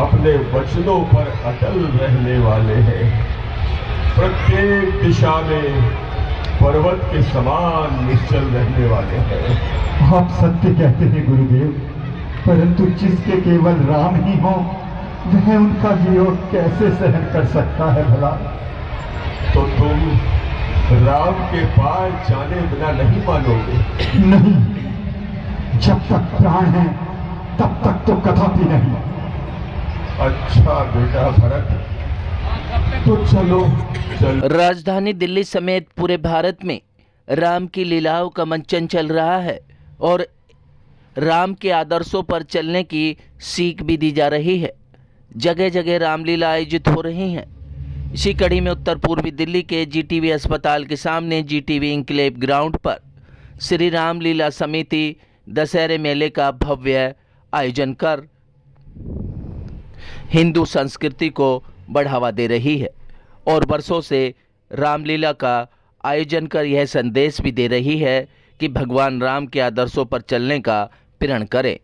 अपने वचनों पर अटल रहने वाले हैं। प्रत्येक दिशा में पर्वत के समान निश्चल रहने वाले हैं। आप सत्य कहते हैं गुरुदेव, परंतु जिसके केवल राम ही हो वह उनका वियोग कैसे सहन कर सकता है भला? तो तुम राम के पार जाने बिना नहीं मानोगे? नहीं, जब तक प्राण है तब तक तो कदापि नहीं। अच्छा बेटा भरत, तो चलो चलो। राजधानी दिल्ली समेत पूरे भारत में राम की लीलाओं का मंचन चल रहा है और राम के आदर्शों पर चलने की सीख भी दी जा रही है। जगह जगह रामलीला आयोजित हो रही हैं। इसी कड़ी में उत्तर पूर्वी दिल्ली के जीटीवी अस्पताल के सामने जीटीवी इंक्लेव ग्राउंड पर श्री रामलीला समिति दशहरे मेले का भव्य आयोजन कर हिंदू संस्कृति को बढ़ावा दे रही है और वर्षों से रामलीला का आयोजन कर यह संदेश भी दे रही है कि भगवान राम के आदर्शों पर चलने का प्रण करें।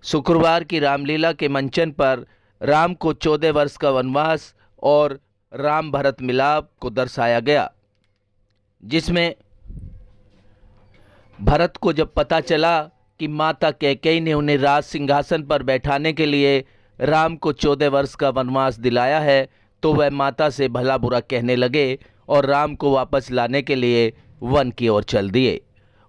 शुक्रवार की रामलीला के मंचन पर राम को 14 वर्ष का वनवास और राम भरत मिलाप को दर्शाया गया, जिसमें भरत को जब पता चला कि माता कैकेयी ने उन्हें राज सिंहासन पर बैठाने के लिए राम को 14 वर्ष का वनवास दिलाया है, तो वह माता से भला बुरा कहने लगे और राम को वापस लाने के लिए वन की ओर चल दिए।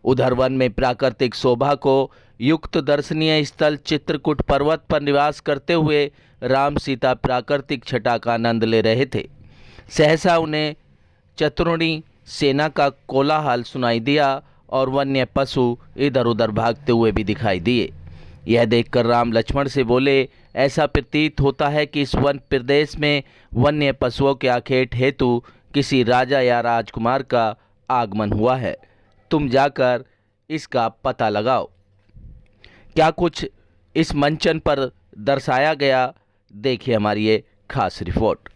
उधर वन में प्राकृतिक शोभा को युक्त दर्शनीय स्थल चित्रकूट पर्वत पर निवास करते हुए राम सीता प्राकृतिक छटा का आनंद ले रहे थे। सहसा उन्हें चतुर्णी सेना का कोलाहल सुनाई दिया और वन्य पशु इधर उधर भागते हुए भी दिखाई दिए। यह देखकर राम लक्ष्मण से बोले, ऐसा प्रतीत होता है कि इस वन प्रदेश में वन्य पशुओं के आखेट हेतु किसी राजा या राजकुमार का आगमन हुआ है। तुम जाकर इसका पता लगाओ। क्या कुछ इस मंचन पर दर्शाया गया, देखिए हमारी ये खास रिपोर्ट।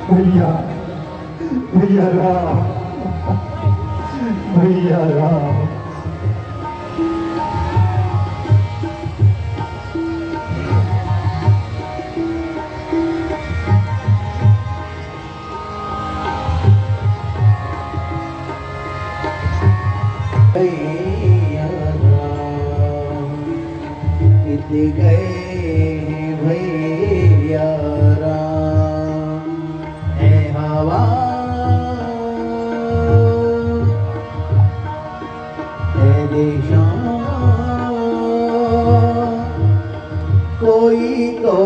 भैया भैया राम, भैया राम। भैया राम, कित गए भैया राम, है हवा है दिशा, कोई तो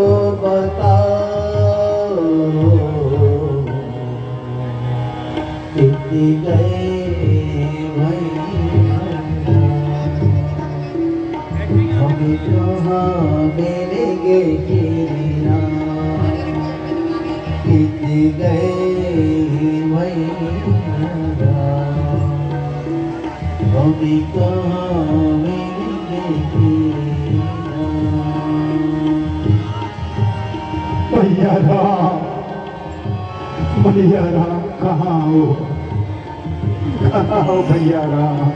बताओ, कित गए मिलेंगे जीना, कित गए भैया, अभी कहाँ मिलेंगे जीना। भैया राम, भैया राम, कहाँ हो? कहाँ हो भैया राम?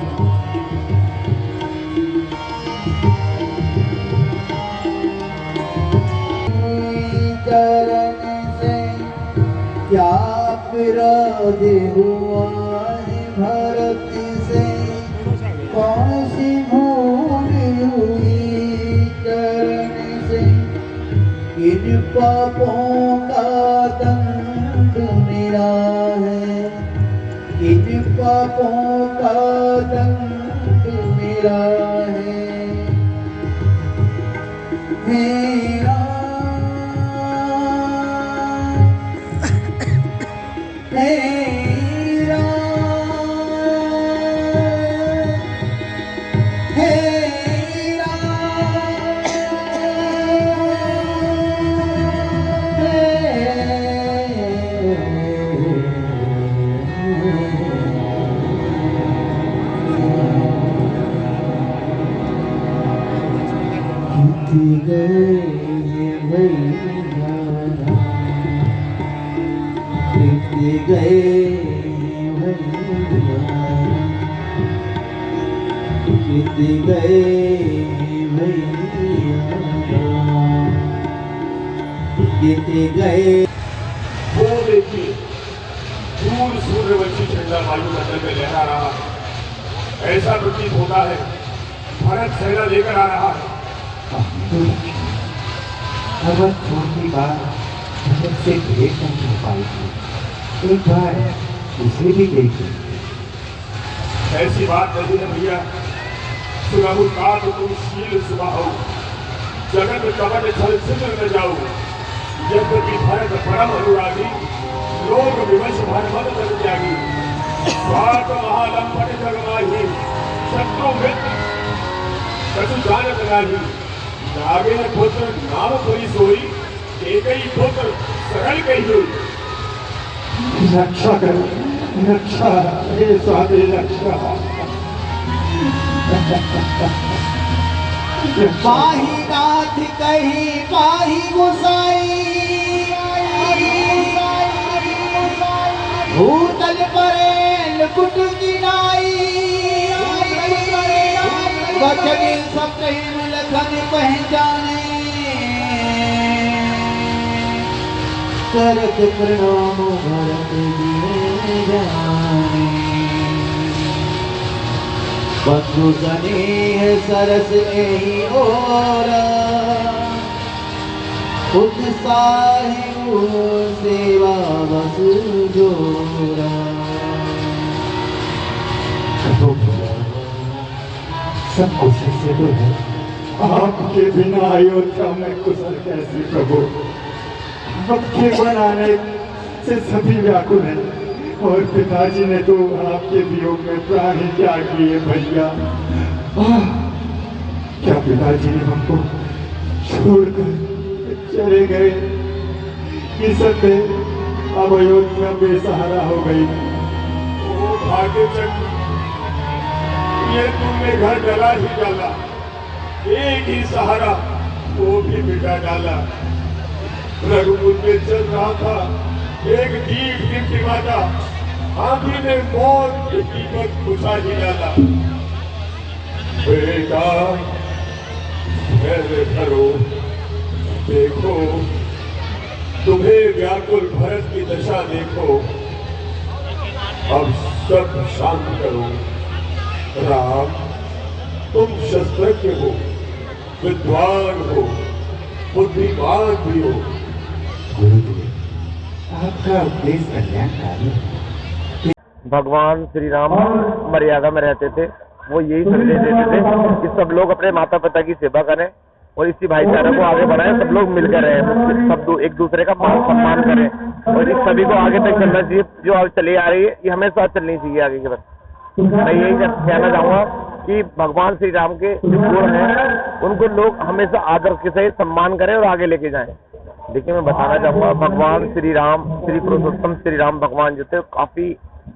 चरण से क्या विरोध हुआ है, भरत से कौन सी भूल हुई, चरण से किन पापों का दंड मिला है, किन पापों का दंड मिला है। मेरा तेरा तेरा गए भैया बीत गए भैया बीत गए भैया बीत गए। वो देखिए दूर सूर्यवंशी झंडा वायुमंडल में लहरा रहा है। ऐसा प्रतीत होता है भारत सेना लेकर आ रहा है। अगर छोटी बात भगत से भेंट नहीं हो पाई थी, एक बार उसे भी देखी। ऐसी बात नहीं है भैया। सुनाहु काट तुम शील सुबाहो, जगत कवच छल छिद्र न जाओ। यद्यपि भरत परम अनुरागी, लोक विवश भरमद तन त्यागी। स्वार्थ महालंबन जग माही, शत्रु मित्र कछु जानत नाही। नागे पुत्र नाम कोई सोई, एकई पुत्र सरल कही होई। रक्षा कर, रक्षा, हे स्वामी रक्षा। पाही नाथ कही पाही गोसाई, भूतल परेल कुट गिनाई। बचगे सब कहीं लखन पहचाने, करत प्रणाम भरत दिए जाने। बंधु स्नेह सरस एहि ओर, उत्साही सेवा बस जोरा। सब कुशल से तो है, आपके बिना अयोध्या में कुशल कैसे प्रभु। वक्त के बनाने से सभी व्याकुल हैं, और पिताजी ने तो आपके वियोग में प्राण ही त्याग दिए भैया। क्या पिताजी ने हमको छोड़कर चले गए? कि सत्य अब अयोध्या बेसहारा हो गई। ओ भाग्य चक्र, ये तुमने घर डला ही डाला। एक ही सहारा वो भी मिटा डाला। रघुकुल में चल रहा था एक दीप टिमटिमाता, आंधी ने मौत की कीमत बुझा ही डाला। बेटा धैर्य धरो, देखो तुम्हें व्याकुल भरत की दशा देखो। अब सब शांत करो। राम, तुम शस्त्रज्ञ हो, विद्वान हो, बुद्धिमान भी हो। गुरुदेव, आपका उपदेश कल्याणकारी है। भगवान श्री राम मर्यादा में रहते थे। वो यही संदेश देते थे कि सब लोग अपने माता पिता की सेवा करें और इसी भाईचारा को आगे बढ़ाएं। सब लोग मिलकर रहें, सब एक दूसरे का मान सम्मान करें और इस सभी को आगे तक चलना चाहिए। जो अब चली आ रही है ये हमेशा चलनी चाहिए आगे के बाद। मैं यही कहना चाहूँगा कि भगवान श्री राम के जो गुण हैं उनको लोग हमेशा आदर के सहित सम्मान करें और आगे लेके जाएं। देखिए, मैं बताना चाहूँगा भगवान श्री राम, श्री पुरुषोत्तम श्री राम भगवान जो थे काफ़ी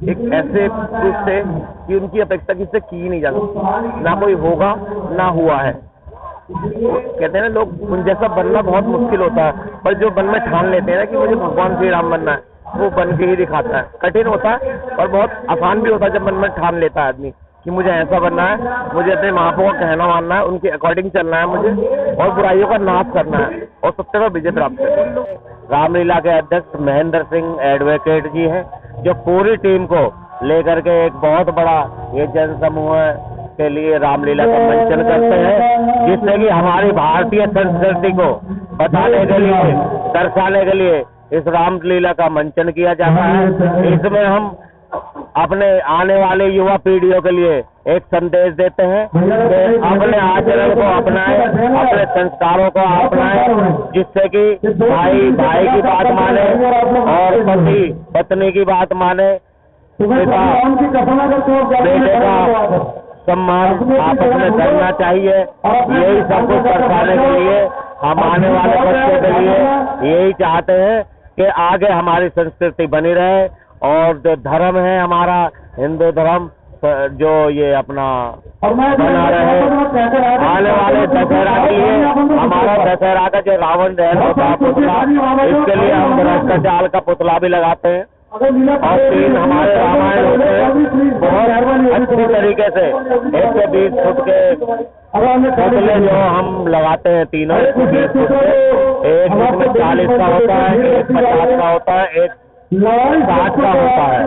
एक ऐसे पुरुष थे कि उनकी अपेक्षा किससे की नहीं जा सकती। ना कोई होगा ना हुआ है। कहते हैं ना लोग, उन जैसा बनना बहुत मुश्किल होता है, पर जो मन में ठान लेते हैं ना कि मुझे भगवान श्री राम बनना है, वो बन के ही दिखाता है। कठिन होता है और बहुत आसान भी होता है जब मन में ठान लेता है आदमी कि मुझे ऐसा बनना है, मुझे अपने महापुरुषों का कहना मानना है, उनके अकॉर्डिंग चलना है मुझे, और बुराइयों का नाश करना है और सत्य पर विजय प्राप्त करना है। रामलीला के अध्यक्ष महेंद्र सिंह एडवोकेट जी हैं, जो पूरी टीम को लेकर के एक बहुत बड़ा ये जन समूह के लिए रामलीला का मंचन करते हैं, जिससे कि हमारी भारतीय संस्कृति को बताने के लिए, दर्शाने के लिए इस रामलीला का मंचन किया जाता है। इसमें हम अपने आने वाले युवा पीढ़ियों के लिए एक संदेश देते हैं कि अपने आचरण को अपनाएं, अपने संस्कारों को अपनाएं, जिससे कि भाई भाई की बात माने और पति पत्नी की बात माने, पिता बेटे का सम्मान आपस में करना चाहिए। यही सब कुछ दर्शाने के लिए हम आने वाले बच्चों के लिए यही चाहते हैं कि आगे हमारी संस्कृति बनी रहे और जो धर्म है हमारा हिंदू धर्म, जो ये अपना बना रहे हैं। आने वाले दशहरा के लिए हमारा दशहरा का जो रावण दहन होता है पुतला, इसके लिए हम भ्रष्टाचार का पुतला भी लगाते हैं। और 3 हमारे रामायण होते हैं बहुत अच्छी तरीके से 120 फुट के पुतले जो हम लगाते हैं, तीनों 120 फुट के, एक जिसमें 40 का होता है, एक 50 का होता है, एक 60 का होता है।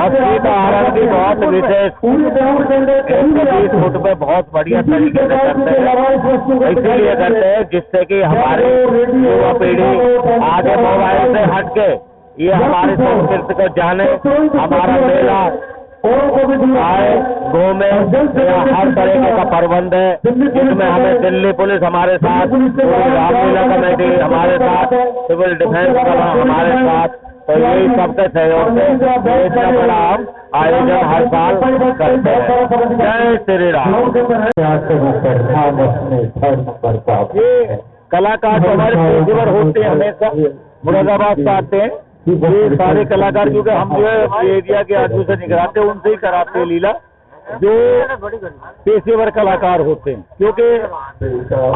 और सीताहरण की बहुत विशेष 120 फुट पे बहुत बढ़िया तरीके से करते हैं। इसीलिए करते हैं जिससे कि हमारी युवा पीढ़ी आगे मोबाइल से हट के ये हमारी संस्कृति को जाने, हमारा मेला आए, घूमे, हर तरीके का प्रबंध है जिसमें हमें दिल्ली पुलिस हमारे साथ, रामलीला कमेटी हमारे साथ, सिविल डिफेंस हमारे साथ, तो यही सबके सहयोग से इतना बड़ा हम आयोजन हर साल करते हैं। जय श्री राम। ये कलाकार जो हमारे पेशेवर होते हैं हमेशा मुरादाबाद से आते हैं, ये सारे कलाकार क्योंकि हम जो है एरिया के आदमी से नहीं कराते, उनसे ही कराते हैं लीला, जो पेशेवर कलाकार होते हैं। क्योंकि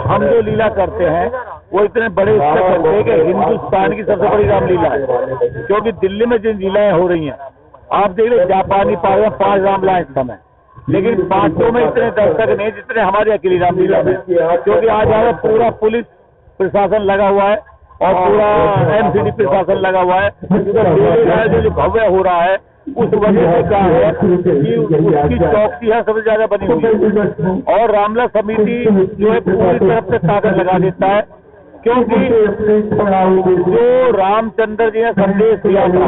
हम जो लीला करते हैं वो इतने बड़े स्तर करते हैं कि हिंदुस्तान की सबसे बड़ी रामलीला है। क्योंकि दिल्ली में जिन लीलाएं हो रही हैं, आप देख रहे जापानी पार्क में 5 रामलीला इस समय, लेकिन 5 में इतने दर्शक नहीं जितने हमारी अकेली रामलीला में। क्योंकि आज हमारा पूरा पुलिस प्रशासन लगा हुआ है और पूरा एमसीडी प्रशासन लगा हुआ है। जो भव्य हो रहा है उस वजह से क्या है कि उसकी चौकसी है सबसे ज्यादा बनी हुई है। और रामलीला समिति जो है पूरी तरफ से ताकत लगा देता है, क्योंकि जो रामचंद्र जी ने संदेश दिया था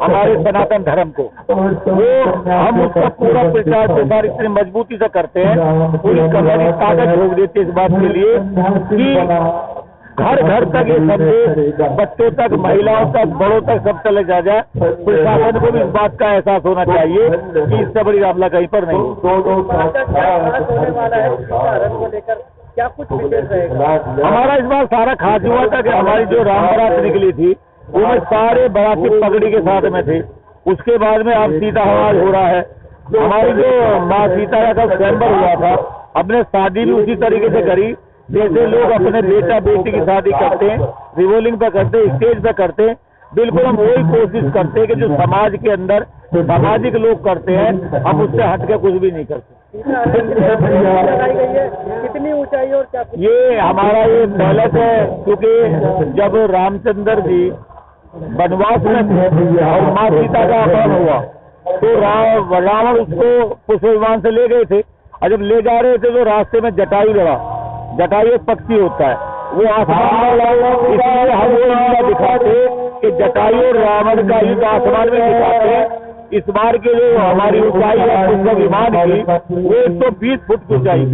हमारे सनातन धर्म को, वो हम उसका पूरा प्रचार प्रसार इतनी मजबूती से करते हैं, पूरी कहानी ताकत झोंक देती है इस बात के लिए कि घर घर तक ये संदेश बच्चों तक, महिलाओं तक, बड़ों तक सब तक जा जाए। प्रशासन को भी इस बात का एहसास होना चाहिए कि इससे बड़ी रामलीला कहीं पर नहीं। क्या कुछ विशेष रहेगा? हमारा इस बार सारा खास हुआ था कि हमारी जो राम बारात निकली थी वो में सारे बाराती पगड़ी के साथ में थे। उसके बाद में अब सीता हवाज हो रहा है। हमारी जो माँ सीता का स्वयंवर हुआ था, हमने शादी भी उसी तरीके से करी जैसे लोग अपने बेटा बेटी की शादी करते हैं, रिवॉल्विंग पे करते हैं, स्टेज पे करते हैं। बिल्कुल हम वही कोशिश करते हैं कि जो समाज के अंदर सामाजिक लोग करते हैं हम उससे हट के कुछ भी नहीं करते। कितनी ऊंचाई और क्या? ये हमारा ये पैलेस है, क्योंकि जब रामचंद्र जी वनवास में थे और माँ सीता का अपहरण हुआ तो रावण उसको पुष्प विमान से ले गए थे, और जब ले जा रहे थे तो रास्ते में जटायु लड़ा। जटायु एक पक्षी होता है, वो आसमान में लड़ा, इसलिए हम वो लीला दिखाते कि जटायु और रावण का युद्ध आसमान में दिखाते हैं। इस बार के जो हमारी ऊंचाई है पुष्प विमान की वो 120 फुट की ऊंचाई।